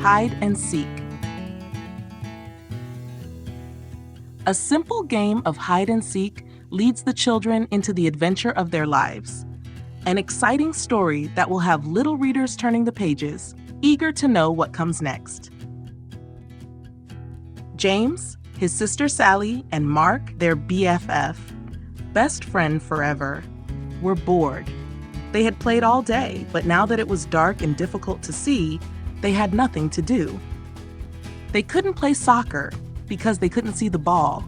Hide and Seek. A simple game of hide and seek leads the children into the adventure of their lives. An exciting story that will have little readers turning the pages, eager to know what comes next. James, his sister Sally, and Mark, their BFF, best friend forever, were bored. They had played all day, but now that it was dark and difficult to see, they had nothing to do. They couldn't play soccer because they couldn't see the ball.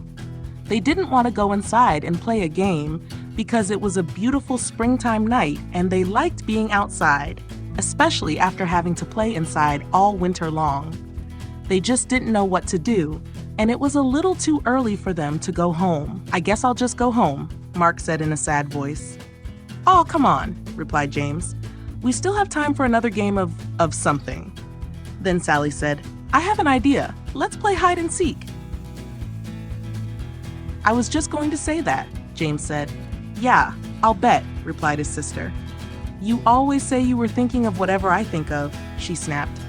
They didn't want to go inside and play a game because it was a beautiful springtime night and they liked being outside, especially after having to play inside all winter long. They just didn't know what to do, and it was a little too early for them to go home. "I guess I'll just go home," Mark said in a sad voice. "Oh, come on," replied James. "We still have time for another game of something." Then Sally said, "I have an idea. Let's play hide and seek." "I was just going to say that," James said. "Yeah, I'll bet," replied his sister. "You always say you were thinking of whatever I think of," she snapped.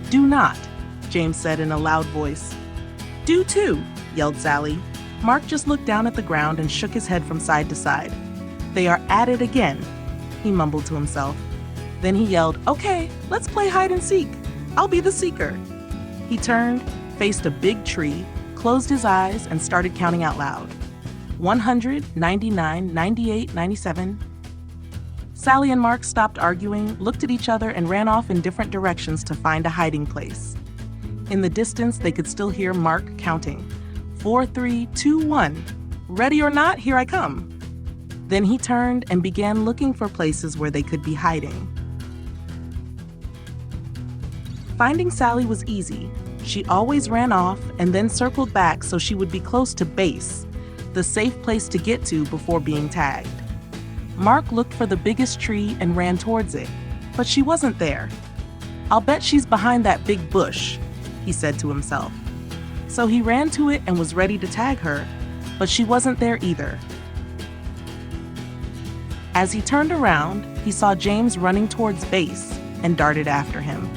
"Do not," James said in a loud voice. "Do too," yelled Sally. Mark just looked down at the ground and shook his head from side to side. "They are at it again," he mumbled to himself. Then he yelled, "Okay, let's play hide and seek. I'll be the seeker." He turned, faced a big tree, closed his eyes, and started counting out loud. 100, 99, 98, 97. Sally and Mark stopped arguing, looked at each other, and ran off in different directions to find a hiding place. In the distance, they could still hear Mark counting. 4, 3, 2, 1. "Ready or not, here I come." Then he turned and began looking for places where they could be hiding. Finding Sally was easy. She always ran off and then circled back so she would be close to base, the safe place to get to before being tagged. Mark looked for the biggest tree and ran towards it, but she wasn't there. "I'll bet she's behind that big bush," he said to himself. So he ran to it and was ready to tag her, but she wasn't there either. As he turned around, he saw James running towards base and darted after him.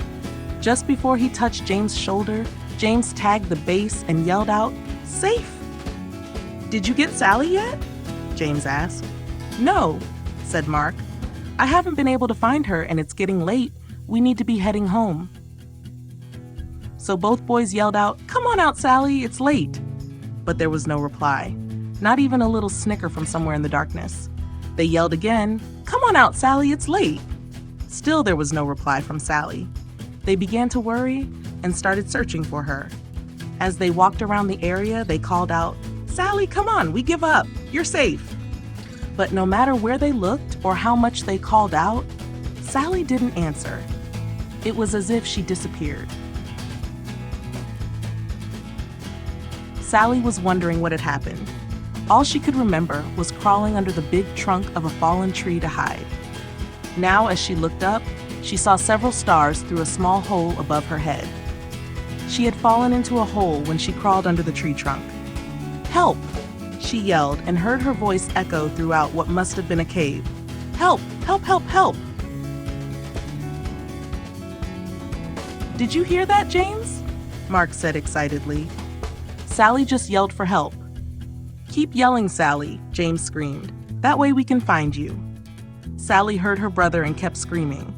Just before he touched James' shoulder, James tagged the base and yelled out, "Safe!" "Did you get Sally yet?" James asked. "No," said Mark. "I haven't been able to find her and it's getting late. We need to be heading home." So both boys yelled out, "Come on out, Sally, it's late." But there was no reply, not even a little snicker from somewhere in the darkness. They yelled again, "Come on out, Sally, it's late." Still there was no reply from Sally. They began to worry and started searching for her. As they walked around the area, they called out, "Sally, come on, we give up. You're safe." But no matter where they looked or how much they called out, Sally didn't answer. It was as if she disappeared. Sally was wondering what had happened. All she could remember was crawling under the big trunk of a fallen tree to hide. Now, as she looked up, she saw several stars through a small hole above her head. She had fallen into a hole when she crawled under the tree trunk. "Help!" she yelled and heard her voice echo throughout what must have been a cave. "Help! Help! Help! Help!" "Did you hear that, James?" Mark said excitedly. Sally just yelled for help. "Keep yelling, Sally," James screamed. "That way we can find you." Sally heard her brother and kept screaming.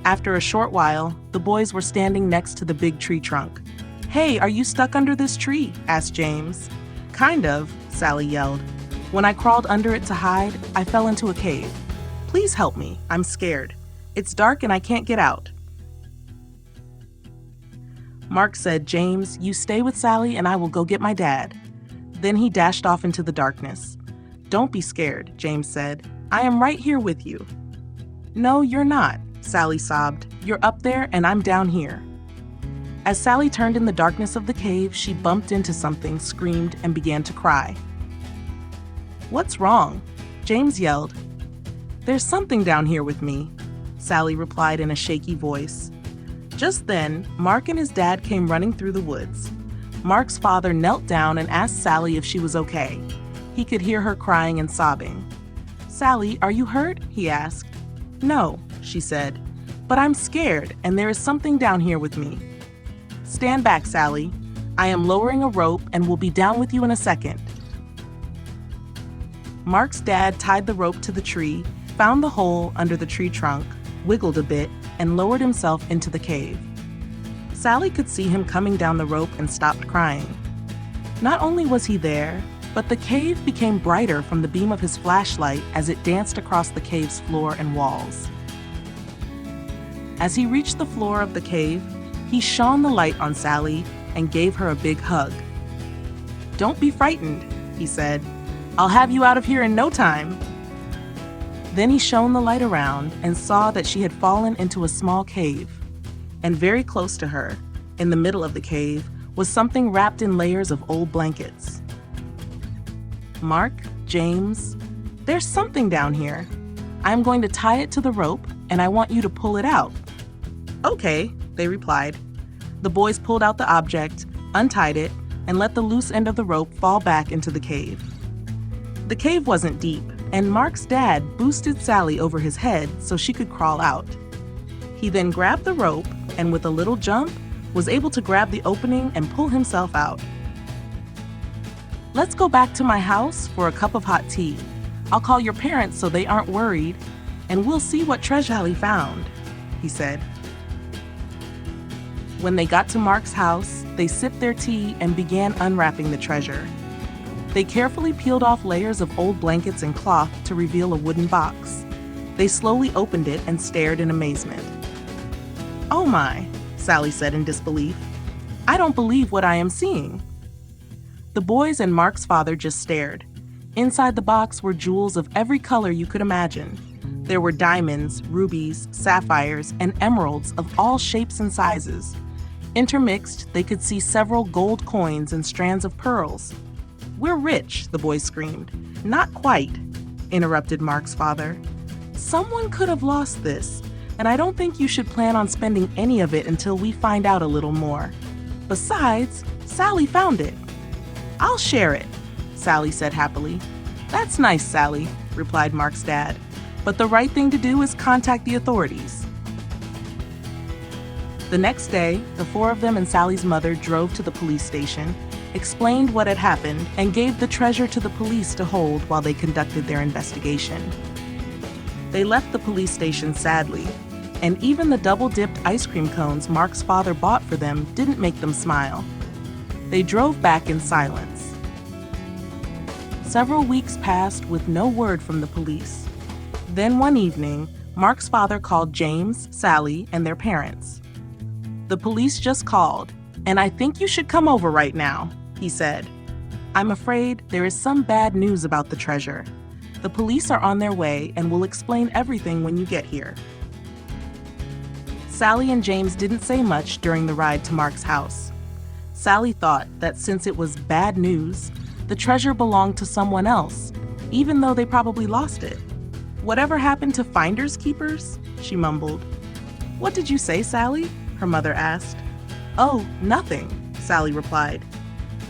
After a short while, the boys were standing next to the big tree trunk. "Hey, are you stuck under this tree?" asked James. "Kind of," Sally yelled. "When I crawled under it to hide, I fell into a cave. Please help me, I'm scared. It's dark and I can't get out." Mark said, "James, you stay with Sally and I will go get my dad." Then he dashed off into the darkness. "Don't be scared," James said. "I am right here with you." "No, you're not," Sally sobbed. "You're up there and I'm down here." As Sally turned in the darkness of the cave, she bumped into something, screamed, and began to cry. "What's wrong?" James yelled. "There's something down here with me," Sally replied in a shaky voice. Just then, Mark and his dad came running through the woods. Mark's father knelt down and asked Sally if she was okay. He could hear her crying and sobbing. "Sally, are you hurt?" he asked. "No," she said, "but I'm scared and there is something down here with me." Stand back, Sally. I am lowering a rope and will be down with you in a second. Mark's dad tied the rope to the tree, found the hole under the tree trunk, wiggled a bit, and lowered himself into the cave. Sally could see him coming down the rope and stopped crying. Not only was he there, but the cave became brighter from the beam of his flashlight as it danced across the cave's floor and walls. As he reached the floor of the cave, he shone the light on Sally and gave her a big hug. "Don't be frightened," he said. "I'll have you out of here in no time." Then he shone the light around and saw that she had fallen into a small cave. And very close to her, in the middle of the cave, was something wrapped in layers of old blankets. "Mark, James, there's something down here. I'm going to tie it to the rope, and I want you to pull it out." "Okay," they replied. The boys pulled out the object, untied it, and let the loose end of the rope fall back into the cave. The cave wasn't deep, and Mark's dad boosted Sally over his head so she could crawl out. He then grabbed the rope and with a little jump, was able to grab the opening and pull himself out. "Let's go back to my house for a cup of hot tea. I'll call your parents so they aren't worried, and we'll see what treasure Sally found," he said. When they got to Mark's house, they sipped their tea and began unwrapping the treasure. They carefully peeled off layers of old blankets and cloth to reveal a wooden box. They slowly opened it and stared in amazement. "Oh my," Sally said in disbelief. "I don't believe what I am seeing." The boys and Mark's father just stared. Inside the box were jewels of every color you could imagine. There were diamonds, rubies, sapphires, and emeralds of all shapes and sizes. Intermixed, they could see several gold coins and strands of pearls. "We're rich," the boys screamed. "Not quite," interrupted Mark's father. "Someone could have lost this, and I don't think you should plan on spending any of it until we find out a little more. Besides, Sally found it." "I'll share it," Sally said happily. "That's nice, Sally," replied Mark's dad. "But the right thing to do is contact the authorities." The next day, the four of them and Sally's mother drove to the police station, explained what had happened, and gave the treasure to the police to hold while they conducted their investigation. They left the police station sadly, and even the double-dipped ice cream cones Mark's father bought for them didn't make them smile. They drove back in silence. Several weeks passed with no word from the police. Then one evening, Mark's father called James, Sally, and their parents. "The police just called, and I think you should come over right now," he said. "I'm afraid there is some bad news about the treasure. The police are on their way and will explain everything when you get here." Sally and James didn't say much during the ride to Mark's house. Sally thought that since it was bad news, the treasure belonged to someone else, even though they probably lost it. "Whatever happened to finders keepers?" she mumbled. "What did you say, Sally?" her mother asked. "Oh, nothing," Sally replied.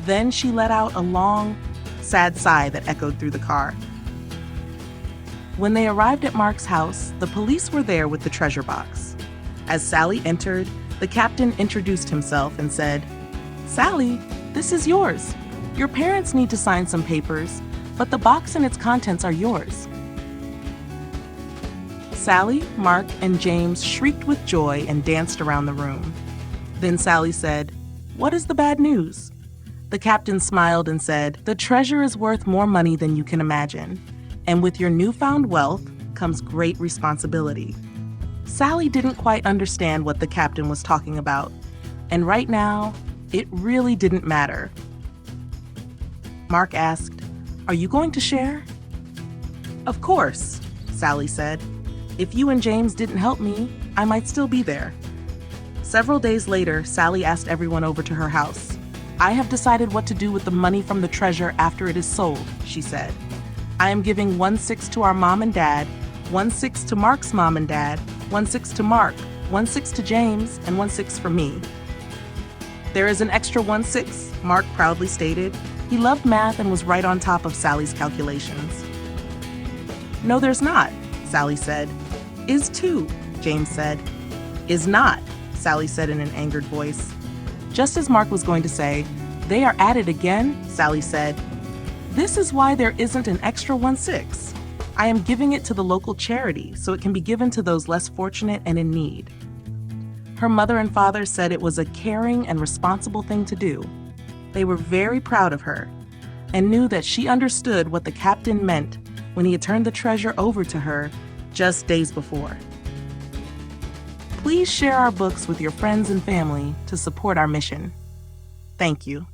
Then she let out a long, sad sigh that echoed through the car. When they arrived at Mark's house, the police were there with the treasure box. As Sally entered, the captain introduced himself and said, "Sally, this is yours. Your parents need to sign some papers, but the box and its contents are yours." Sally, Mark, and James shrieked with joy and danced around the room. Then Sally said, "What is the bad news?" The captain smiled and said, "The treasure is worth more money than you can imagine, and with your newfound wealth comes great responsibility." Sally didn't quite understand what the captain was talking about, and right now, it really didn't matter. Mark asked, "Are you going to share?" "Of course," Sally said. "If you and James didn't help me, I might still be there." Several days later, Sally asked everyone over to her house. "I have decided what to do with the money from the treasure after it is sold," she said. "I am giving 1/6 to our mom and dad, 1/6 to Mark's mom and dad, 1/6 to Mark, 1/6 to James, and 1/6 for me." "There is an extra 1/6, Mark proudly stated. He loved math and was right on top of Sally's calculations. "No, there's not," Sally said. "Is too," James said. "Is not," Sally said in an angered voice. Just as Mark was going to say, "They are at it again," Sally said, "This is why there isn't an extra 1/6. I am giving it to the local charity so it can be given to those less fortunate and in need." Her mother and father said it was a caring and responsible thing to do. They were very proud of her and knew that she understood what the captain meant when he had turned the treasure over to her just days before. Please share our books with your friends and family to support our mission. Thank you.